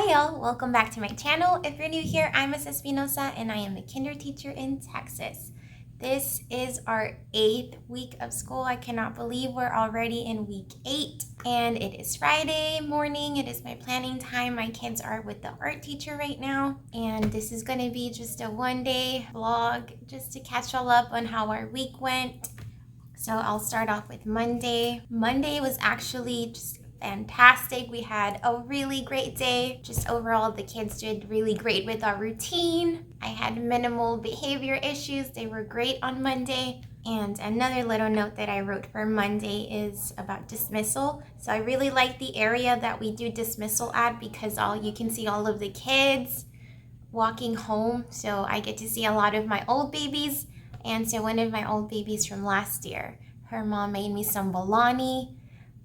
Hi y'all, welcome back to my channel. If you're new here, I'm Mrs. Espinosa and I am a kinder teacher in Texas. This is our 8th week of school. I cannot believe we're already in week 8 and it is Friday morning. It is my planning time. My kids are with the art teacher right now and this is going to be just a one-day vlog just to catch all up on how our week went. So I'll start off with Monday. Monday was actually just fantastic. We had a really great day. Just overall, the kids did really great with our routine. I had minimal behavior issues. They were great on Monday. And another little note that I wrote for Monday is about dismissal. So I really like the area that we do dismissal at because you can see all of the kids walking home. So I get to see a lot of my old babies. And so one of my old babies from last year, her mom made me some bologna.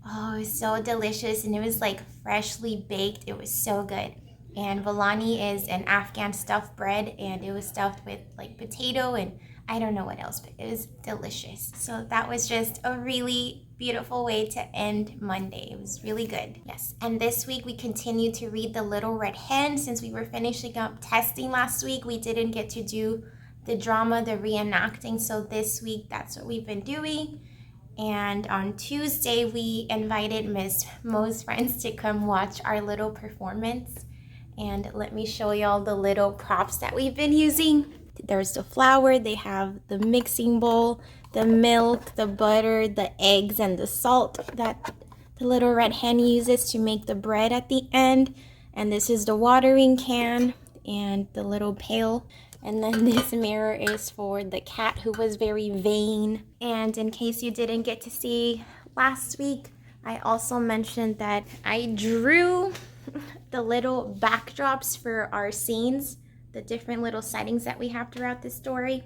Oh, it was so delicious, and it was like freshly baked. It was so good. And bologna is an Afghan stuffed bread, and it was stuffed with like potato and I don't know what else, but it was delicious. So that was just a really beautiful way to end Monday. It was really good. Yes. And this week we continued to read the Little Red Hen. Since we were finishing up testing last week, we didn't get to do the drama, the reenacting. So this week, that's what we've been doing. And on Tuesday, we invited Miss Mo's friends to come watch our little performance. And let me show y'all the little props that we've been using. There's the flour, they have the mixing bowl, the milk, the butter, the eggs, and the salt that the Little Red Hen uses to make the bread at the end. And this is the watering can and the little pail. And then this mirror is for the cat who was very vain. And in case you didn't get to see last week, I also mentioned that I drew the little backdrops for our scenes, the different little settings that we have throughout the story.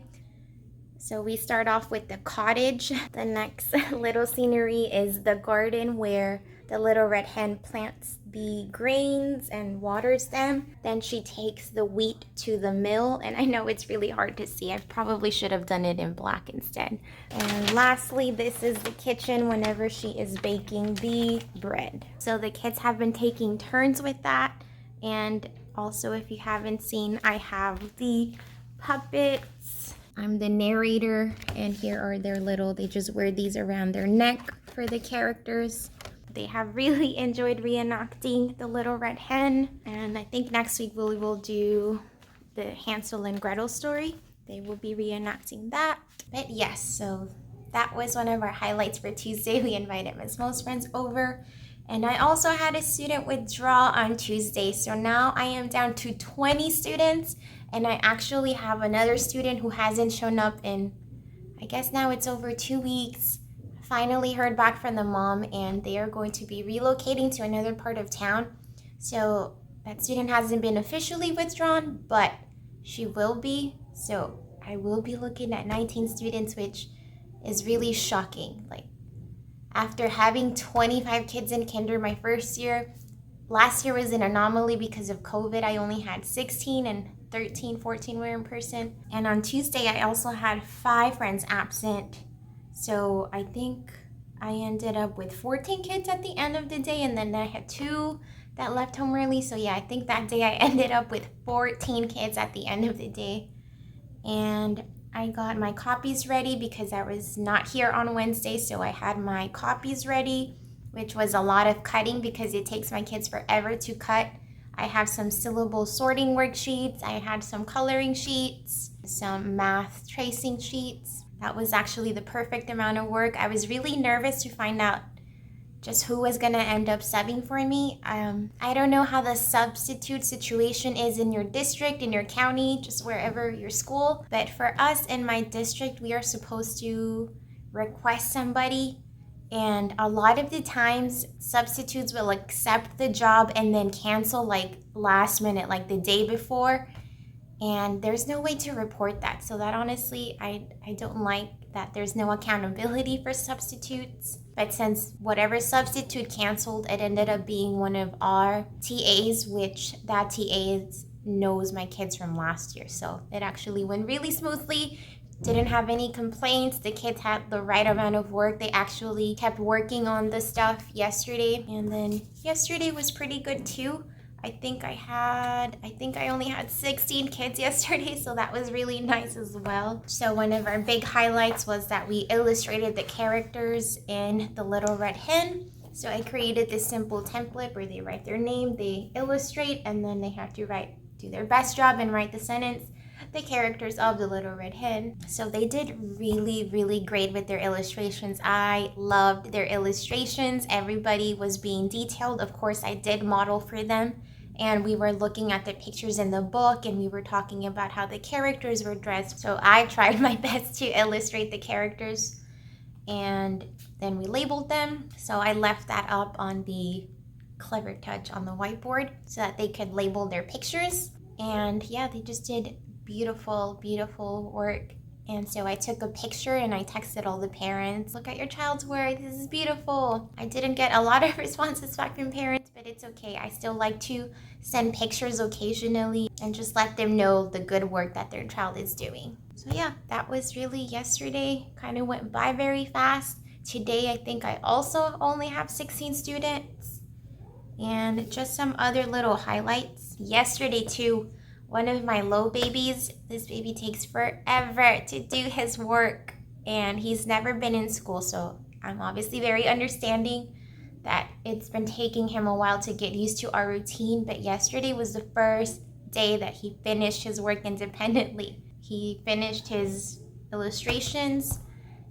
So we start off with the cottage. The next little scenery is the garden where the Little Red Hen plants the grains and waters them. Then she takes the wheat to the mill. And I know it's really hard to see. I probably should have done it in black instead. And lastly, this is the kitchen whenever she is baking the bread. So the kids have been taking turns with that. And also, if you haven't seen, I have the puppets. I'm the narrator, and here are they just wear these around their neck for the characters. They have really enjoyed reenacting the Little Red Hen, and I think next week we will do the Hansel and Gretel story. They will be reenacting that. But yes, so that was one of our highlights for Tuesday. We invited Miss Mo's friends over, and I also had a student withdraw on Tuesday. So now I am down to 20 students, and I actually have another student who hasn't shown up in, I guess now it's over 2 weeks. Finally heard back from the mom, and they are going to be relocating to another part of town. So that student hasn't been officially withdrawn, but she will be. So I will be looking at 19 students, which is really shocking. Like, after having 25 kids in kinder my first year, last year was an anomaly because of COVID. I only had 16 and 14 were in person. And on Tuesday, I also had 5 friends absent. So I think I ended up with 14 kids at the end of the day, and then I had 2 that left home early. So yeah, I think that day I ended up with 14 kids at the end of the day. And I got my copies ready because I was not here on Wednesday, so I had my copies ready, which was a lot of cutting because it takes my kids forever to cut. I have some syllable sorting worksheets, I had some coloring sheets, some math tracing sheets. That was actually the perfect amount of work. I was really nervous to find out just who was gonna end up subbing for me. I don't know how the substitute situation is in your district, in your county, just wherever your school. But for us in my district, we are supposed to request somebody. And a lot of the times, substitutes will accept the job and then cancel like last minute, like the day before. And there's no way to report that. So that honestly, I don't like that there's no accountability for substitutes. But since whatever substitute canceled, it ended up being one of our TAs, which that TA knows my kids from last year. So it actually went really smoothly. Didn't have any complaints. The kids had the right amount of work. They actually kept working on the stuff yesterday. And then yesterday was pretty good too. I think I only had 16 kids yesterday, so that was really nice as well. So one of our big highlights was that we illustrated the characters in the Little Red Hen. So I created this simple template where they write their name, they illustrate, and then they have to do their best job and write the sentence, the characters of the Little Red Hen. So they did really, really great with their illustrations. I loved their illustrations. Everybody was being detailed. Of course, I did model for them, and we were looking at the pictures in the book, and we were talking about how the characters were dressed. So I tried my best to illustrate the characters, and then we labeled them. So I left that up on the Clever Touch on the whiteboard so that they could label their pictures. And yeah, they just did beautiful, beautiful work. And so I took a picture and I texted all the parents, look at your child's work, this is beautiful. I didn't get a lot of responses back from parents, but it's okay. I still like to send pictures occasionally and just let them know the good work that their child is doing. So yeah, that was really yesterday. Kind of went by very fast. Today, I think I also only have 16 students. And just some other little highlights. Yesterday too, one of my low babies, this baby takes forever to do his work, and he's never been in school, so I'm obviously very understanding that it's been taking him a while to get used to our routine. But yesterday was the first day that he finished his work independently. He finished his illustrations,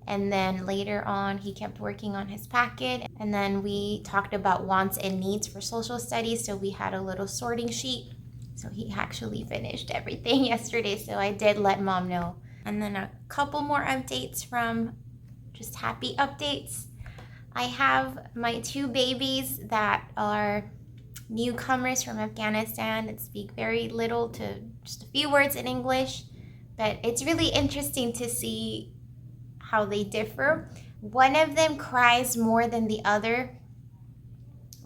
and then later on he kept working on his packet, and then we talked about wants and needs for social studies, so we had a little sorting sheet. So he actually finished everything yesterday, so I did let mom know. And then a couple more updates from just happy updates. I have my 2 babies that are newcomers from Afghanistan that speak very little to just a few words in English, but it's really interesting to see how they differ. One of them cries more than the other.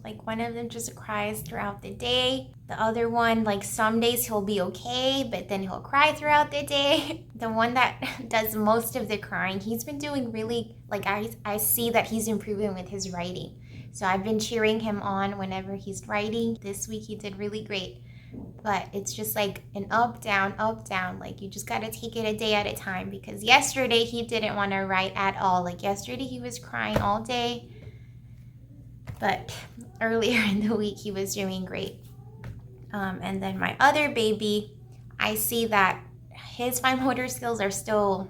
Like one of them just cries throughout the day. The other one, like some days he'll be okay, but then he'll cry throughout the day. The one that does most of the crying, he's been doing really, like I see that he's improving with his writing. So I've been cheering him on whenever he's writing. This week he did really great. But it's just like an up, down, up, down. Like you just got to take it a day at a time, because yesterday he didn't want to write at all. Like yesterday he was crying all day. But earlier in the week, he was doing great. And then my other baby, I see that his fine motor skills are still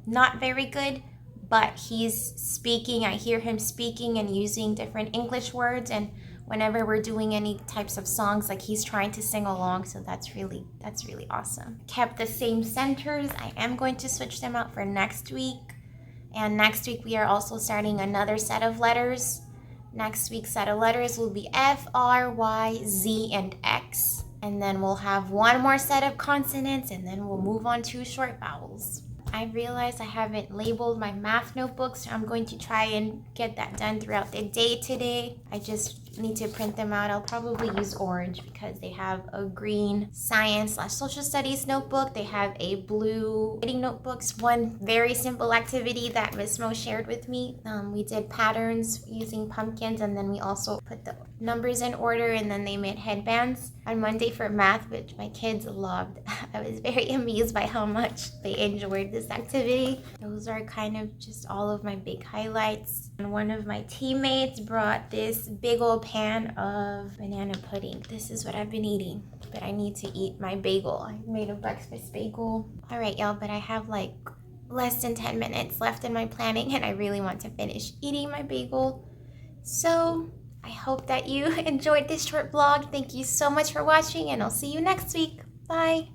not very good, but he's speaking. I hear him speaking and using different English words. And whenever we're doing any types of songs, like he's trying to sing along. So that's really awesome. Kept the same centers. I am going to switch them out for next week. And next week, we are also starting another set of letters. Next week's set of letters will be F, R, Y, Z, and X. And then we'll have one more set of consonants, and then we'll move on to short vowels. I realized I haven't labeled my math notebooks, so I'm going to try and get that done throughout the day today. I just need to print them out. I'll probably use orange because they have a green science/social studies notebook. They have a blue writing notebooks. One very simple activity that Miss Mo shared with me. We did patterns using pumpkins, and then we also put the numbers in order, and then they made headbands on Monday for math, which my kids loved. I was very amused by how much they enjoyed this activity. Those are kind of just all of my big highlights. And one of my teammates brought this big old pan of banana pudding. This is what I've been eating, but I need to eat my bagel. I made a breakfast bagel. All right, y'all, but I have like less than 10 minutes left in my planning, and I really want to finish eating my bagel. So I hope that you enjoyed this short vlog. Thank you so much for watching, and I'll see you next week. Bye.